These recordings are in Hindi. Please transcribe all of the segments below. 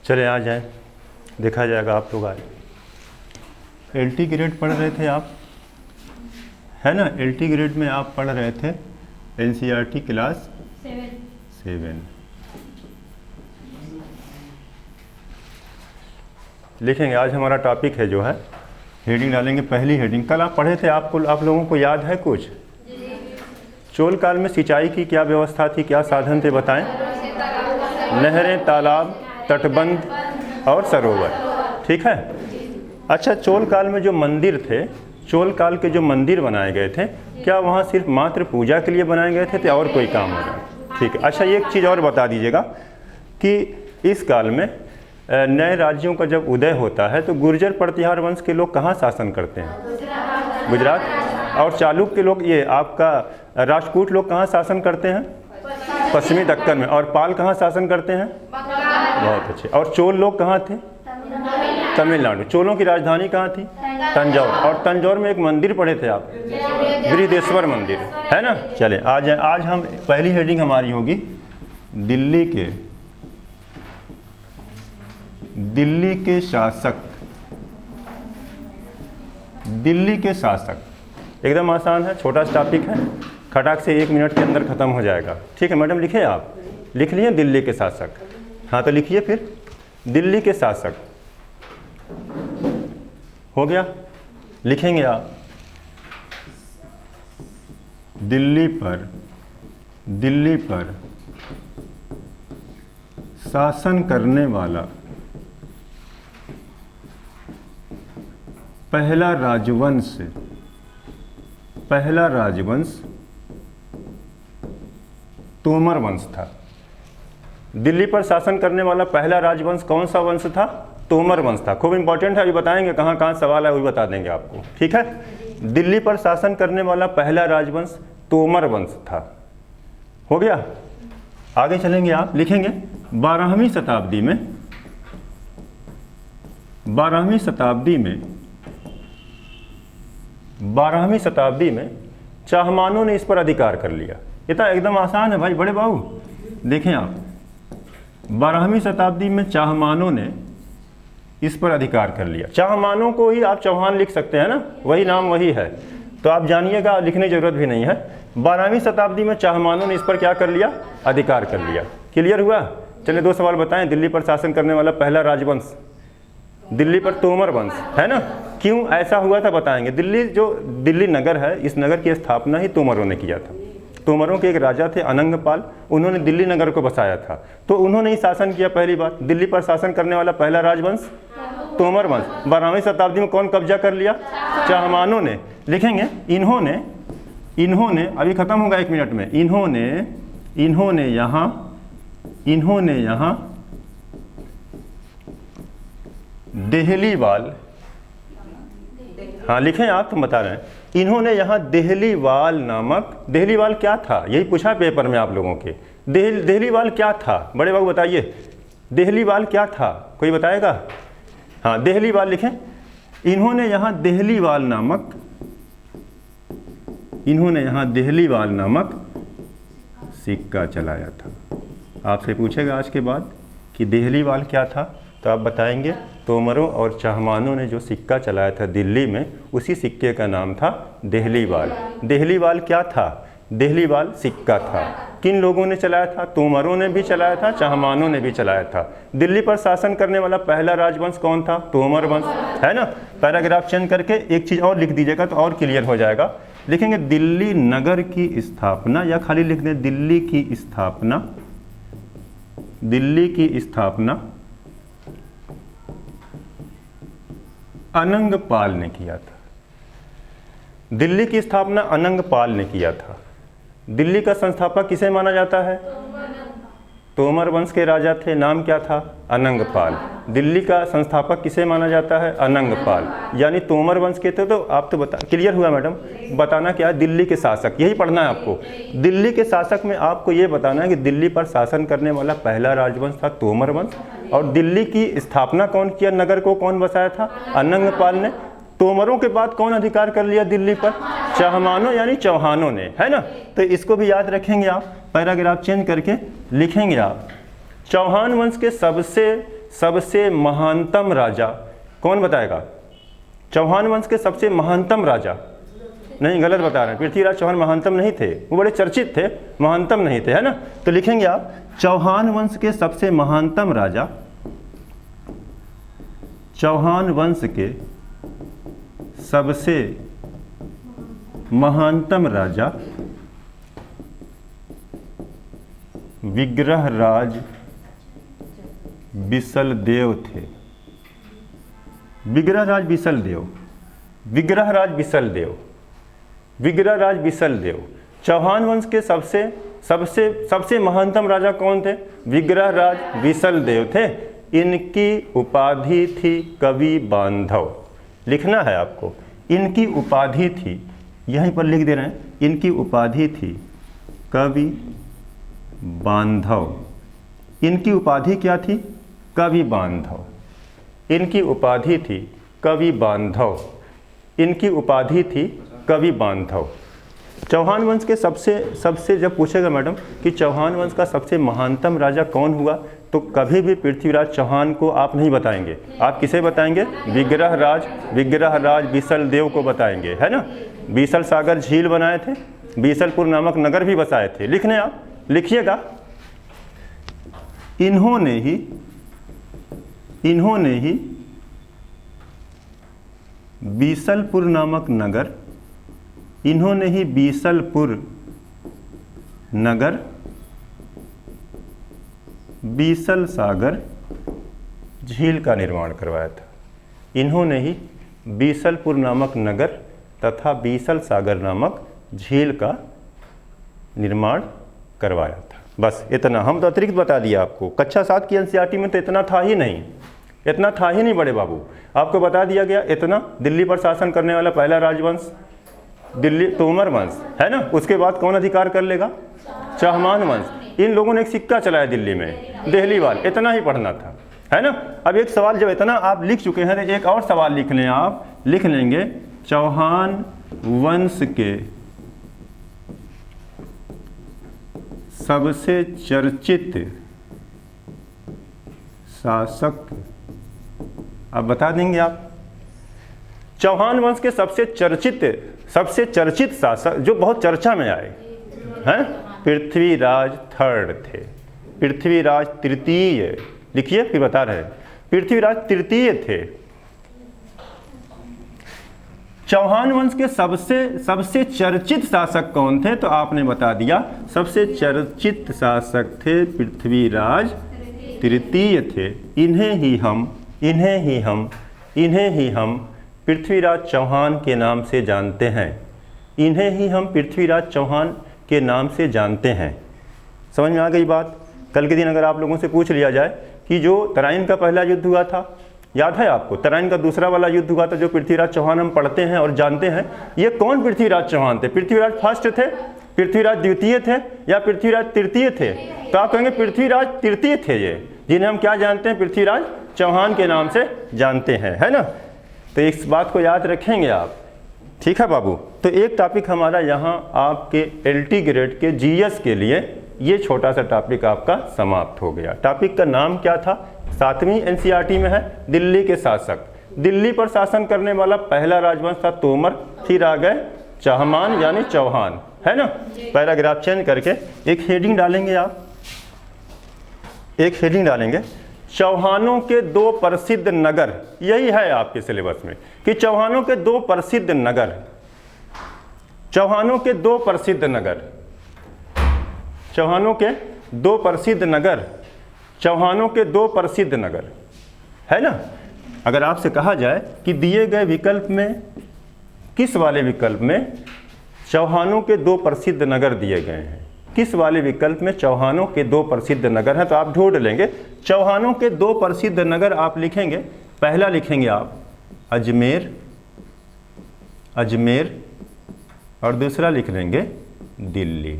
चले आ जाएं, देखा जाएगा। आप लोग आए, एलटी ग्रेड पढ़ रहे थे आप, है ना? एलटी ग्रेड में आप पढ़ रहे थे एनसीईआरटी क्लास 7। लिखेंगे। आज हमारा टॉपिक है जो है, हेडिंग डालेंगे। पहली हेडिंग कल आप पढ़े थे, आप लोगों को याद है कुछ? चोल काल में सिंचाई की क्या व्यवस्था थी, क्या साधन थे, बताएं? नहरें, तालाब, तटबंध और सरोवर, ठीक है। अच्छा, चोल काल में जो मंदिर थे, चोल काल के जो मंदिर बनाए गए थे, क्या वहाँ सिर्फ मात्र पूजा के लिए बनाए गए थे और कोई काम हो रहा? ठीक है। अच्छा, एक चीज़ और बता दीजिएगा कि इस काल में नए राज्यों का जब उदय होता है तो गुर्जर प्रतिहार वंश के लोग कहाँ शासन करते हैं? गुजरात। और चालुक्य के लोग, ये आपका राजपूत लोग कहाँ शासन करते हैं? पश्चिमी दक्कन में। और पाल कहाँ शासन करते हैं? बहुत अच्छे। और चोल लोग कहाँ थे? तमिलनाडु। चोलों की राजधानी कहाँ थी? तंजौर। और तंजौर में एक मंदिर पढ़े थे आप, बृहदेश्वर मंदिर, है ना? चले आ जाए। आज हम पहली हेडिंग हमारी होगी दिल्ली के शासक। दिल्ली के शासक एकदम आसान है, छोटा सा टॉपिक है, खटाक से 1 मिनट के अंदर खत्म हो जाएगा। ठीक है मैडम, लिखे आप? लिख लिए दिल्ली के शासक? हाँ तो लिखिए फिर, दिल्ली के शासक हो गया। लिखेंगे आप, दिल्ली पर शासन करने वाला पहला राजवंश तोमर वंश था। दिल्ली पर शासन करने वाला पहला राजवंश कौन सा वंश था? तोमर वंश था। खूब इंपॉर्टेंट है, अभी बताएंगे कहाँ कहाँ सवाल है, वो भी बता देंगे आपको, ठीक है। दिल्ली पर शासन करने वाला पहला राजवंश तोमर वंश था। हो गया। आगे चलेंगे आप, लिखेंगे 12वीं शताब्दी में चाहमानों ने इस पर अधिकार कर लिया। ये तो एकदम आसान है भाई, बड़े बाबू। देखें आप, 12वीं शताब्दी में चाहमानों ने इस पर अधिकार कर लिया। चाहमानों को ही आप चौहान लिख सकते हैं ना, वही नाम वही है, तो आप जानिएगा, लिखने की जरूरत भी नहीं है। 12वीं शताब्दी में चाहमानों ने इस पर क्या कर लिया? अधिकार कर लिया। क्लियर हुआ? चलिए 2 सवाल बताएं। दिल्ली पर शासन करने वाला पहला राजवंश, दिल्ली पर तोमर वंश, है ना? क्यों ऐसा हुआ था बताएंगे। दिल्ली नगर है, इस नगर की स्थापना ही तोमरों ने किया था। तोमरों के एक राजा थे अनंगपाल, उन्होंने दिल्ली नगर को बसाया था, तो उन्होंने ही शासन किया। पहली बात, दिल्ली पर शासन करने वाला पहला राजवंश तोमर वंश। 12वीं शताब्दी में कौन कब्जा कर लिया? चाहमानों ने। लिखेंगे, इन्होंने अभी खत्म होगा 1 मिनट में। इन्होंने यहाँ देहलीवाल, हाँ लिखें आप, तुम बता रहे हैं। इन्होंने यहाँ देहलीवाल नामक, देहलीवाल क्या था? यही पूछा पेपर में आप लोगों के। देहलीवाल क्या था? बड़े बाबू बताइए, देहलीवाल क्या था? कोई बताएगा? हाँ, देहलीवाल लिखें। इन्होंने यहाँ देहलीवाल नामक सिक्का चलाया था। आपसे पूछेगा आज के बाद कि देहलीवाल क्या था, तो आप बताएंगे तोमरों और चाहमानों ने जो सिक्का चलाया था दिल्ली में, उसी सिक्के का नाम था देहलीवाल। देहलीवाल क्या था? देहलीवाल सिक्का था। किन लोगों ने चलाया था? तोमरों ने भी चलाया था, चाहमानों ने भी चलाया था। दिल्ली पर शासन करने वाला पहला राजवंश कौन था? तोमर वंश, है ना? पैराग्राफ चेंज करके एक चीज़ और लिख दीजिएगा तो और क्लियर हो जाएगा। लिखेंगे दिल्ली नगर की स्थापना, या खाली लिख दें दिल्ली की स्थापना अनंगपाल ने किया था। दिल्ली की स्थापना अनंगपाल ने किया था। दिल्ली का संस्थापक किसे माना जाता है? तोमर वंश के राजा थे, नाम क्या था? अनंगपाल। दिल्ली का संस्थापक किसे माना जाता है? अनंगपाल, यानी तोमर वंश के थे। तो आप तो बता, क्लियर हुआ मैडम? बताना क्या है? दिल्ली के शासक, यही पढ़ना है आपको। दिल्ली के शासक में आपको ये बताना है कि दिल्ली पर शासन करने वाला पहला राजवंश था तोमर वंश, और दिल्ली की स्थापना कौन किया? नगर को कौन बसाया था? अनंगपाल ने। तोमरों के बाद कौन अधिकार कर लिया दिल्ली पर? चाहमानों यानी चौहानों ने, है ना? तो इसको भी याद रखेंगे आप। पैराग्राफ चेंज करके लिखेंगे आप, चौहान वंश के सबसे सबसे महानतम राजा, कौन बताएगा? चौहान वंश के सबसे महानतम राजा, नहीं गलत बता रहे हैं, पृथ्वीराज चौहान महानतम नहीं थे, वो बड़े चर्चित थे, महानतम नहीं थे, है ना। तो लिखेंगे आप चौहान वंश के सबसे महानतम राजा, चौहान वंश के सबसे महानतम राजा विग्रहराज विसलदेव थे। विग्रहराज विसलदेव, विग्रहराज विसलदेव, विग्रहराज विसलदेव। चौहान वंश के सबसे सबसे सबसे महानतम राजा कौन थे? विग्रहराज विसलदेव थे। इनकी उपाधि थी कवि बांधव। लिखना है आपको, इनकी उपाधि थी, यहीं पर लिख दे रहे हैं, इनकी उपाधि थी कवि बांधव। इनकी उपाधि क्या थी? कवि बांधव। इनकी उपाधि थी कवि बांधव। इनकी उपाधि थी कवि बांधव। चौहान वंश के सबसे जब पूछेगा मैडम कि चौहान वंश का सबसे महानतम राजा कौन हुआ, तो कभी भी पृथ्वीराज चौहान को आप नहीं बताएंगे। आप किसे बताएंगे? विग्रहराज विसलदेव को बताएंगे, है ना। बीसल सागर झील बनाए थे, बीसलपुर नामक नगर भी बसाए थे। लिखने आप लिखिएगा, इन्होंने ही बीसलपुर नामक नगर, इन्होंने ही बीसलपुर नगर, बीसल सागर झील का निर्माण करवाया था। इन्होंने ही बीसलपुर नामक नगर तथा बीसल सागर नामक झील का निर्माण करवाया था। बस इतना, हम तो अतिरिक्त बता दिया आपको। कक्षा 7 की एनसीईआरटी में तो इतना था ही नहीं, इतना था ही नहीं बड़े बाबू। आपको बता दिया गया इतना, दिल्ली पर शासन करने वाला पहला राजवंश दिल्ली तोमर वंश, है ना। उसके बाद कौन अधिकार कर लेगा? चौहान वंश। इन लोगों ने एक सिक्का चलाया दिल्ली में, देहलीवाल। इतना ही पढ़ना था, है ना। अब एक सवाल जब इतना आप लिख चुके हैं तो एक और सवाल लिख लें। आप लिख लेंगे चौहान वंश के सबसे चर्चित शासक, अब बता देंगे आप। चौहान वंश के सबसे चर्चित शासक जो बहुत चर्चा में आए हैं, पृथ्वीराज थर्ड थे, पृथ्वीराज तृतीय। लिखिए फिर बता रहे हैं, पृथ्वीराज तृतीय थे। चौहान वंश के सबसे चर्चित शासक कौन थे? तो आपने बता दिया, सबसे चर्चित शासक थे पृथ्वीराज तृतीय थे। इन्हें ही हम पृथ्वीराज चौहान के नाम से जानते हैं। इन्हें ही हम पृथ्वीराज चौहान के नाम से जानते हैं। समझ में आ गई बात? कल के दिन अगर आप लोगों से पूछ लिया जाए कि जो तराइन का पहला युद्ध हुआ था, याद है आपको? तराइन का दूसरा वाला युद्ध हुआ था जो पृथ्वीराज चौहान हम पढ़ते हैं और जानते हैं, ये कौन पृथ्वीराज चौहान थे? पृथ्वीराज फर्स्ट थे, पृथ्वीराज द्वितीय थे या पृथ्वीराज तृतीय थे? तो आप कहेंगे पृथ्वीराज तृतीय थे ये, जिन्हें हम क्या जानते हैं? पृथ्वीराज चौहान के नाम से जानते हैं, है ना। तो इस बात को याद रखेंगे आप, ठीक है बाबू। तो एक टॉपिक हमारा यहाँ आपके LT ग्रेड के GS के लिए ये छोटा सा टॉपिक आपका समाप्त हो गया। टॉपिक का नाम क्या था? 7वीं NCERT में है, दिल्ली के शासक। दिल्ली पर शासन करने वाला पहला राजवंश था तोमर, फिर आ गए चौहान यानी चौहान, है ना। पैराग्राफ चेंज करके एक हेडिंग डालेंगे आप, एक हेडिंग डालेंगे चौहानों के 2 प्रसिद्ध नगर। यही है आपके सिलेबस में कि चौहानों के 2 प्रसिद्ध नगर, चौहानों के 2 प्रसिद्ध नगर, चौहानों के 2 प्रसिद्ध नगर, चौहानों के 2 प्रसिद्ध नगर, है ना। अगर आपसे कहा जाए कि दिए गए विकल्प में किस वाले विकल्प में चौहानों के 2 प्रसिद्ध नगर दिए गए हैं, किस वाले विकल्प में चौहानों के 2 प्रसिद्ध नगर हैं, तो आप ढूंढ लेंगे। चौहानों के 2 प्रसिद्ध नगर आप लिखेंगे। पहला लिखेंगे आप अजमेर, अजमेर, और दूसरा लिख लेंगे दिल्ली।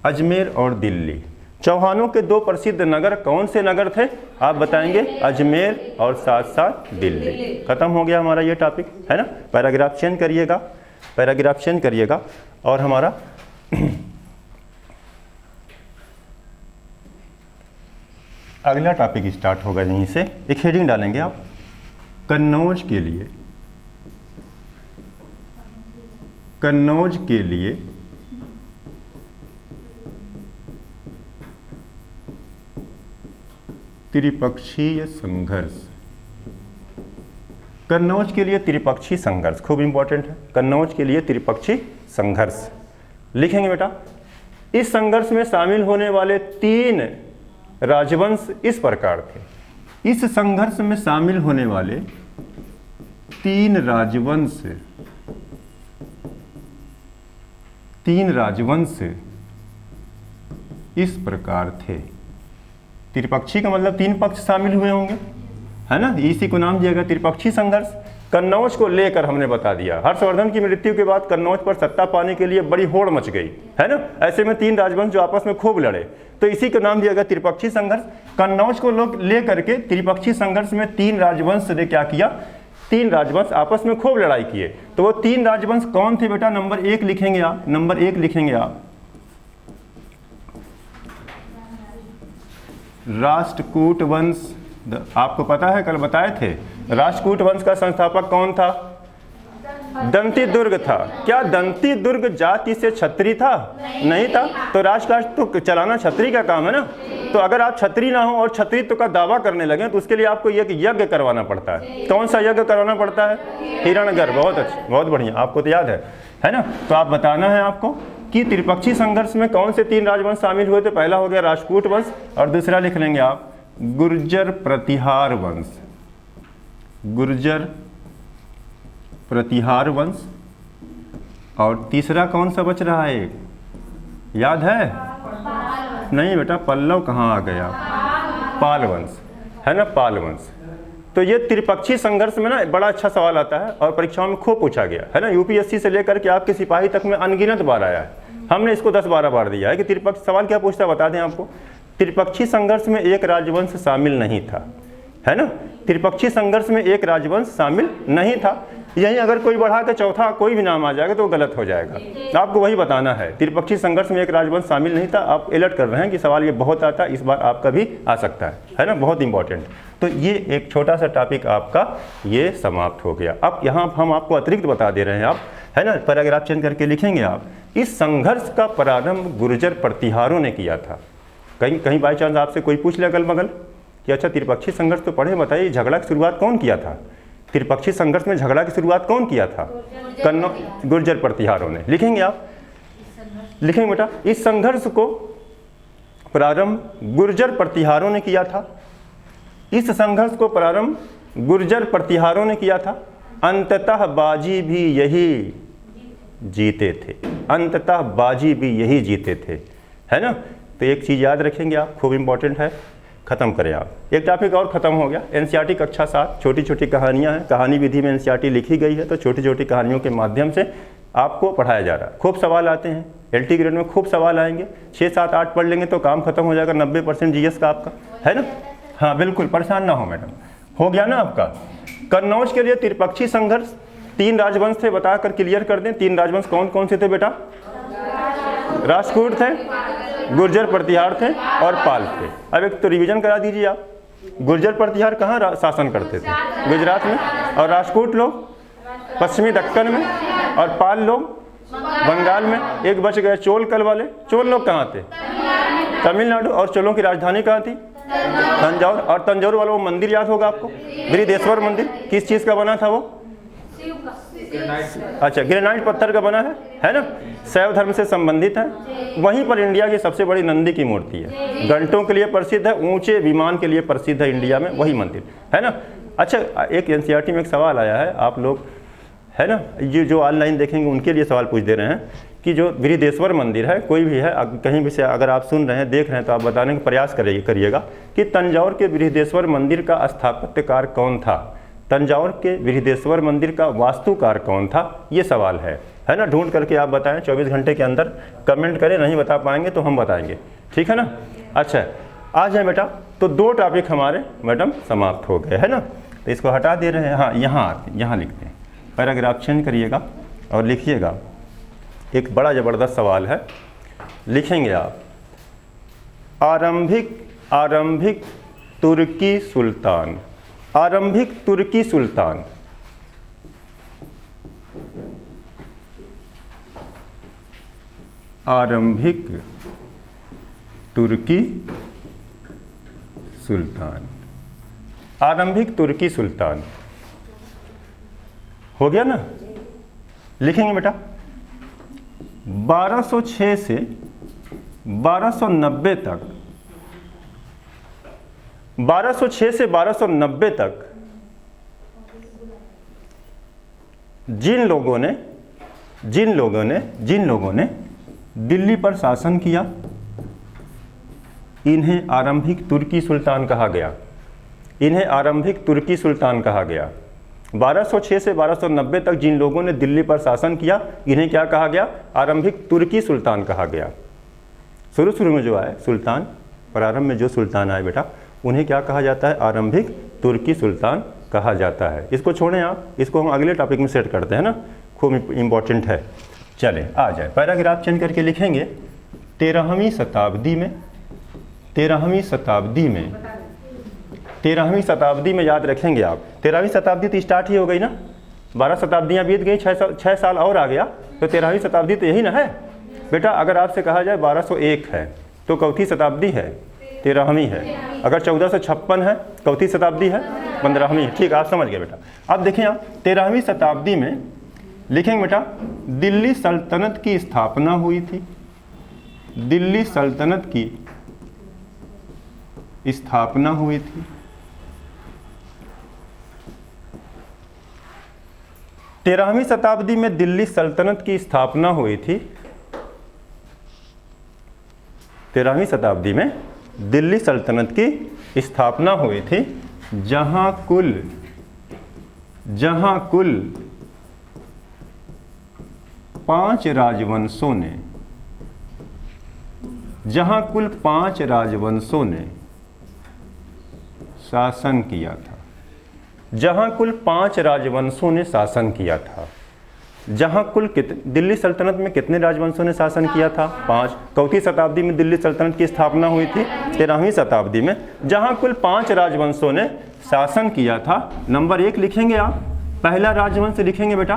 अजमेर और दिल्ली। चौहानों के 2 प्रसिद्ध नगर कौन से नगर थे? आप बताएंगे अजमेर और साथ साथ दिल्ली। खत्म हो गया हमारा ये टॉपिक, है ना। पैराग्राफ चेंज करिएगा, पैराग्राफ चेंज करिएगा। और हमारा अगला टॉपिक स्टार्ट होगा यहीं से। एक हेडिंग डालेंगे आप, कन्नौज के लिए, कन्नौज के लिए त्रिपक्षीय संघर्ष। कन्नौज के लिए त्रिपक्षीय संघर्ष खूब इंपॉर्टेंट है। कन्नौज के लिए त्रिपक्षीय संघर्ष लिखेंगे बेटा। इस संघर्ष में शामिल होने वाले 3 राजवंश इस प्रकार थे। इस संघर्ष में शामिल होने वाले 3 राजवंश इस प्रकार थे। त्रिपक्षीय का मतलब 3 पक्ष शामिल हुए होंगे, है ना, इसी को नाम दिया गया त्रिपक्षीय संघर्ष। कन्नौज को लेकर हमने बता दिया, हर्षवर्धन की मृत्यु के बाद कन्नौज पर सत्ता पाने के लिए बड़ी होड़ मच गई, है ना। ऐसे में 3 राजवंश जो आपस में खूब लड़े, तो इसी को नाम दिया गया त्रिपक्षीय संघर्ष। कन्नौज को लोग लेकर के त्रिपक्षीय संघर्ष में 3 राजवंश ने क्या किया, 3 राजवंश आपस में खूब लड़ाई किए। तो वो 3 राजवंश कौन थे बेटा? नंबर 1 लिखेंगे आप, नंबर 1 लिखेंगे आप, राष्ट्रकूट वंश। आपको पता है, कल बताए थे, राष्ट्रकूट वंश का संस्थापक कौन था? दंती दुर्ग था। क्या दंती दुर्ग जाति से क्षत्रिय था? नहीं था। तो राष्ट्र तो चलाना क्षत्रिय का काम है ना। तो अगर आप क्षत्रिय ना हो और क्षत्रित्व का दावा करने लगे तो उसके लिए आपको एक यज्ञ करवाना पड़ता है। कौन सा यज्ञ करवाना पड़ता है? हिरण्यगर्भ। बहुत अच्छा, बहुत बढ़िया, आपको तो याद है ना। तो आप बताना है आपको कि त्रिपक्षीय संघर्ष में कौन से 3 राजवंश शामिल हुए थे। पहला हो गया राष्ट्रकूट वंश और दूसरा लिख लेंगे आप गुर्जर प्रतिहार वंश, गुर्जर प्रतिहार वंश। और तीसरा कौन सा बच रहा है, याद है? नहीं बेटा, पल्लव कहाँ आ गया? पाल वंश, है ना, पाल वंश। तो ये त्रिपक्षीय संघर्ष में ना बड़ा अच्छा सवाल आता है और परीक्षाओं में खूब पूछा गया है ना। यूपीएससी से लेकर के आपके सिपाही तक में अनगिनत बार आया है। हमने इसको 10-12 बार दिया है कि त्रिपक्षीय सवाल क्या पूछता है, बता दें आपको। त्रिपक्षीय संघर्ष में एक राजवंश शामिल नहीं था, है ना। त्रिपक्षीय संघर्ष में एक राजवंश शामिल नहीं था। यही अगर कोई बढ़ा के चौथा कोई भी नाम आ जाएगा तो गलत हो जाएगा। आपको वही बताना है, त्रिपक्षीय संघर्ष में एक राजवंश शामिल नहीं था। आप अलर्ट कर रहे हैं कि सवाल ये बहुत आता है, इस बार आपका भी आ सकता है ना, बहुत इंपॉर्टेंट। तो ये एक छोटा सा टॉपिक आपका ये समाप्त हो गया। अब यहाँ हम आपको अतिरिक्त बता दे रहे हैं आप, है ना, पैराग्राफ चेंज करके लिखेंगे आप। इस संघर्ष का प्रारंभ गुर्जर प्रतिहारों ने किया था। कहीं बाई चांस आपसे कोई पूछ ले अगल बगल कि अच्छा त्रिपक्षीय संघर्ष तो पढ़े, बताइए झगड़ा की शुरुआत कौन किया था? त्रिपक्षीय संघर्ष में झगड़ा की शुरुआत कौन किया था? गुर्जर प्रतिहारों ने। लिखेंगे आप, लिखेंगे बेटा, इस संघर्ष को प्रारंभ गुर्जर प्रतिहारों ने किया था। इस संघर्ष को प्रारंभ गुर्जर प्रतिहारों ने किया था। अंततः बाजी भी यही जीते थे, अंततः बाजी भी यही जीते थे, है ना। तो एक चीज़ याद रखेंगे आप, खूब इंपॉर्टेंट है, ख़त्म करें आप। एक टॉपिक और ख़त्म हो गया, एनसीईआरटी कक्षा 7, छोटी छोटी कहानियाँ हैं। कहानी विधि में एनसीईआरटी लिखी गई है, तो छोटी छोटी कहानियों के माध्यम से आपको पढ़ाया जा रहा है। खूब सवाल आते हैं, एलटी ग्रेड में खूब सवाल आएंगे। 6, 7, 8 पढ़ लेंगे तो काम खत्म हो जाएगा। 90% जीएस का आपका, है ना। हाँ बिल्कुल, परेशान ना हो मैडम, हो गया ना आपका। कन्नौज के लिए त्रिपक्षीय संघर्ष, 3 राजवंश थे, बताकर क्लियर कर दें। 3 राजवंश कौन कौन से थे बेटा? राष्ट्रकूट थे, गुर्जर प्रतिहार थे और पाल थे। अब एक तो रिवीजन करा दीजिए आप। गुर्जर प्रतिहार कहाँ शासन करते थे? गुजरात में। और राष्ट्रकूट लोग पश्चिमी दक्कन में और पाल लोग बंगाल में। एक बच गए चोल कल वाले। चोल लोग कहाँ थे? तमिलनाडु। और चोलों की राजधानी कहाँ थी? तंजौर। और तंजौर वाला वो मंदिर याद होगा आपको, बृहदेश्वर मंदिर, किस चीज़ का बना था वो? अच्छा, ग्रेनाइट पत्थर का बना है ना, शैव धर्म से संबंधित है। वहीं पर इंडिया की सबसे बड़ी नंदी की मूर्ति है, घंटों के लिए प्रसिद्ध है, ऊंचे विमान के लिए प्रसिद्ध है इंडिया में, वही मंदिर है ना। अच्छा, एक एनसीईआरटी में एक सवाल आया है, आप लोग है ना, ये जो ऑनलाइन देखेंगे उनके लिए सवाल पूछ दे रहे हैं कि जो बृहदेश्वर मंदिर है, कोई भी है, कहीं भी से अगर आप सुन रहे हैं, देख रहे हैं, तो आप बताने का प्रयास करिएगा कि तंजौर के बृहदेश्वर मंदिर का स्थापत्यकार कौन था, तंजौर के बृहदेश्वर मंदिर का वास्तुकार कौन था, ये सवाल है ना। ढूंढ करके आप बताएं, 24 घंटे के अंदर कमेंट करें। नहीं बता पाएंगे तो हम बताएंगे, ठीक है ना। अच्छा, आ जाए बेटा, तो 2 टॉपिक हमारे मैडम समाप्त हो गए, है ना। तो इसको हटा दे रहे हैं। हाँ, यहाँ लिखते हैं, पैराग्राफ चेंज करिएगा और लिखिएगा। एक बड़ा ज़बरदस्त सवाल है, लिखेंगे आप, आरंभिक तुर्की सुल्तान। आरंभिक तुर्की सुल्तान। आरंभिक तुर्की सुल्तान। आरंभिक तुर्की सुल्तान हो गया ना। लिखेंगे बेटा 1206 से 1290 तक, 1206 से 1290 तक जिन लोगों ने दिल्ली पर शासन किया, इन्हें आरंभिक तुर्की सुल्तान कहा गया। इन्हें आरंभिक तुर्की सुल्तान कहा गया। 1206 से 1290 तक जिन लोगों ने दिल्ली पर शासन किया, इन्हें क्या कहा गया? आरंभिक तुर्की सुल्तान कहा गया। शुरू में जो आए सुल्तान, प्रारंभ में जो सुल्तान आए बेटा, उन्हें क्या कहा जाता है? आरंभिक तुर्की सुल्तान कहा जाता है। इसको छोड़ें आप, इसको हम अगले टॉपिक में सेट करते हैं ना, खूब इंपॉर्टेंट है। चलें आ जाए, पैराग्राफ चेंज करके लिखेंगे 13वीं शताब्दी में, 13वीं शताब्दी में याद रखेंगे आप। 13वीं शताब्दी तो स्टार्ट ही हो गई ना, 12 शताब्दियाँ बीत गई, 6 साल और आ गया, तो 13वीं शताब्दी तो यही ना है बेटा। अगर आपसे कहा जाए 1201 है तो चौथी शताब्दी है, 13वीं है। अगर 1456 है चौथी शताब्दी है, 15वीं है। ठीक, आप समझ गए बेटा। अब देखिए आप 13वीं शताब्दी में लिखेंगे बेटा दिल्ली सल्तनत की स्थापना हुई थी। दिल्ली सल्तनत की स्थापना हुई थी। 13वीं शताब्दी में दिल्ली सल्तनत की स्थापना हुई थी। 13वीं शताब्दी में दिल्ली सल्तनत की स्थापना हुई थी, जहां कुल 5 राजवंशों ने, जहां कुल 5 राजवंशों ने शासन किया था। जहां कुल 5 राजवंशों ने शासन किया था। जहां कुल दिल्ली सल्तनत में कितने राजवंशों ने शासन किया था? 5। चौथी शताब्दी में दिल्ली सल्तनत की स्थापना हुई थी। 13वीं शताब्दी में जहां कुल 5 राजवंशों ने शासन किया था। नंबर 1 लिखेंगे आप, पहला राजवंश लिखेंगे बेटा,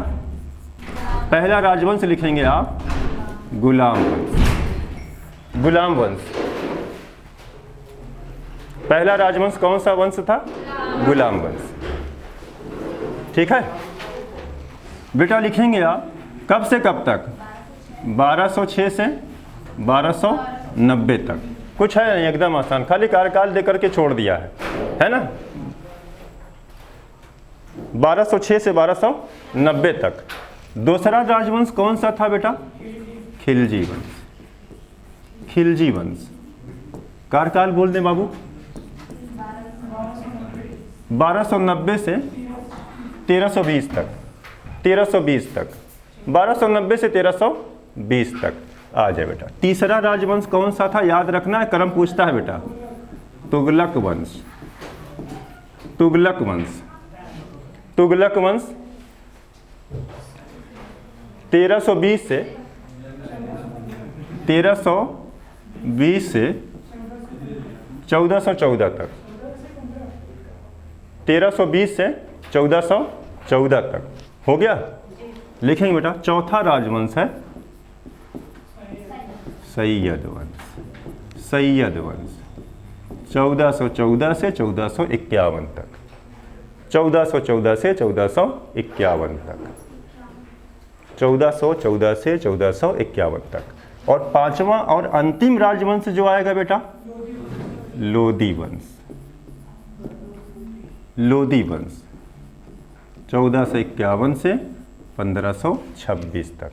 पहला राजवंश लिखेंगे आप गुलाम वंश। गुलाम वंश, पहला राजवंश कौन सा वंश था? गुलाम वंश। ठीक है बेटा, लिखेंगे आप कब से कब तक? 1206 से 1290 तक। कुछ है नहीं, एकदम आसान, खाली कार्यकाल देकर के छोड़ दिया है ना। 1206 से 1290 तक। दूसरा राजवंश कौन सा था बेटा? खिलजी वंश। खिलजी वंश, कार्यकाल बोल दें बाबू, 1290 से 1320 तक। 1320 तक, 1290 से 1320 तक आ जाए बेटा। तीसरा राजवंश कौन सा था? याद रखना है, क्रम पूछता है बेटा। तुगलक वंश। तुगलक वंश, तुगलक वंश 1320 से 1414 तक। 1320 से 1414 तक हो गया। लिखेंगे बेटा चौथा राजवंश है सैयद वंश। सैयद वंश 1414 से 1451 तक। 1414 से 1451 तक। 1414 से 1451 तक। और पांचवा और अंतिम राजवंश जो आएगा बेटा लोधी वंश। लोधी वंश 1451 से 1526 तक।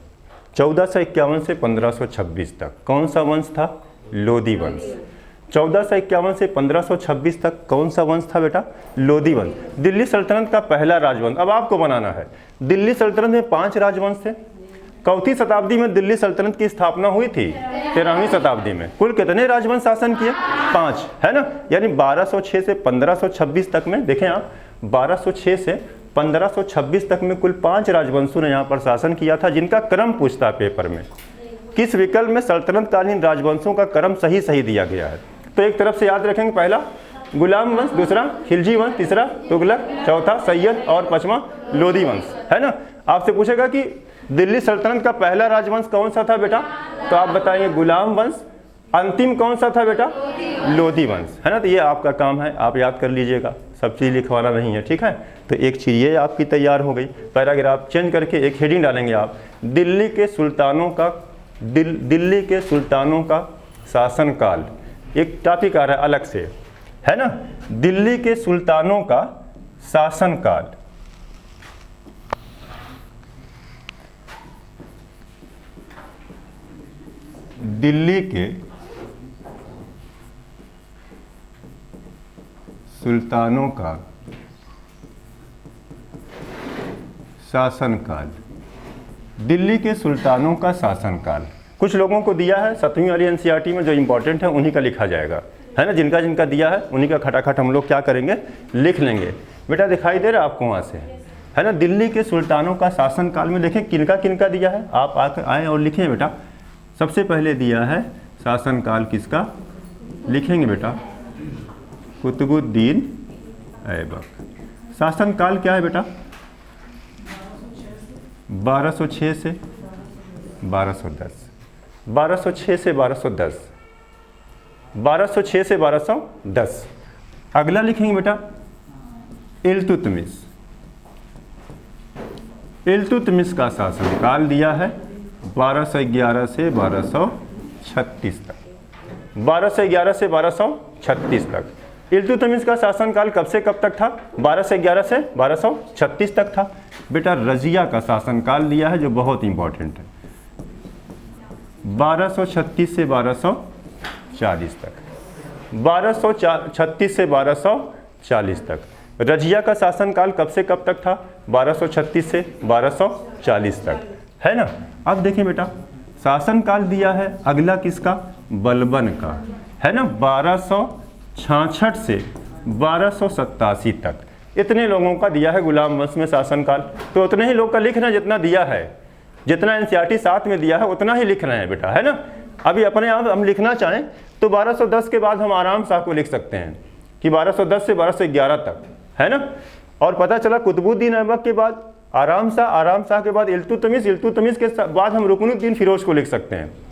1451 से 1526 तक कौन सा वंश था? लोधी वंश। 1451 से 1526 तक कौन सा वंश था बेटा? लोधी वंश। दिल्ली सल्तनत का पहला राजवंश। अब आपको बनाना है, दिल्ली सल्तनत में 5 राजवंश थे। चौथी शताब्दी में दिल्ली सल्तनत की स्थापना हुई थी। 13वीं शताब्दी में कुल कितने राजवंश शासन किए? 5, है ना। यानी 1206 से 1526 तक में देखें आप, 1206 से 1526 तक में कुल 5 राजवंशों ने यहाँ पर शासन किया था, जिनका क्रम पूछता है पेपर में। किस विकल्प में सल्तनत कालीन राजवंशों का क्रम सही दिया गया है? तो एक तरफ से याद रखेंगे, पहला गुलाम वंश, दूसरा खिलजी वंश, तीसरा तुगलक, चौथा सैयद और पांचवा लोदी वंश, है ना। आपसे पूछेगा कि दिल्ली सल्तनत का पहला राजवंश कौन सा था बेटा, तो आप बताएंगे गुलाम वंश। अंतिम कौन सा था बेटा, लोदी वंश, है ना। तो ये आपका काम है, आप याद कर लीजिएगा, सब चीज़ लिखवाना नहीं है, ठीक है। तो एक चीज़ ये आपकी तैयार हो गई। पैराग्राफ चेंज करके एक हेडिंग डालेंगे आप, दिल्ली के सुल्तानों का दिल्ली के सुल्तानों का शासनकाल। एक टॉपिक आ रहा है अलग से, है ना, दिल्ली के सुल्तानों का शासनकाल। दिल्ली के सुल्तानों का शासनकाल। दिल्ली के सुल्तानों का शासनकाल कुछ लोगों को दिया है 7वीं वाली एनसीईआरटी में, जो इंपॉर्टेंट है उन्हीं का लिखा जाएगा, है ना। जिनका जिनका दिया है उन्हीं का खटाखट हम लोग क्या करेंगे, लिख लेंगे। बेटा दिखाई दे रहा है आपको वहाँ से, है ना। दिल्ली के सुल्तानों का शासनकाल में देखें किनका किनका दिया है, आप आकर आएँ और लिखें बेटा। सबसे पहले दिया है शासनकाल किसका, लिखेंगे बेटा, कुतुबुद्दीन ऐबक। शासनकाल क्या है बेटा, 1206 से 1210, 1206 से 1210, 1206 से 1210। अगला लिखेंगे बेटा इल्तुतमिश। इल्तुतमिश का शासनकाल दिया है 1211 से 1236 तक, 1211 से 1236 तक। इल्तुतमिश का शासनकाल कब से कब तक था, 1211 से 1236 तक था। बेटा रजिया का शासनकाल दिया है जो बहुत इंपॉर्टेंट है, 1236 से 1240 तक, 1236 से 1240 तक। रजिया का शासनकाल कब से कब तक था, 1236 से 1240 तक, है ना। अब देखिए बेटा शासनकाल दिया है अगला किसका, बलबन का, है ना, 1266 से 1287 तक। इतने लोगों का दिया है गुलाम वंश में शासनकाल। तो उतने ही लोग का लिखना जितना दिया है, जितना एनसीईआरटी साथ में दिया है उतना ही लिख रहे हैं बेटा, है ना। अभी अपने आप हम लिखना चाहें तो 1210 के बाद हम आराम शाह को लिख सकते हैं कि 1210 से 1211 तक, है ना। और पता चला कुतुबुद्दीन ऐबक के बाद आराम शाह के बाद इल्तुतमिश, इल्तुतमिश के बाद हम रुकनुद्दीन फिरोज को लिख सकते हैं।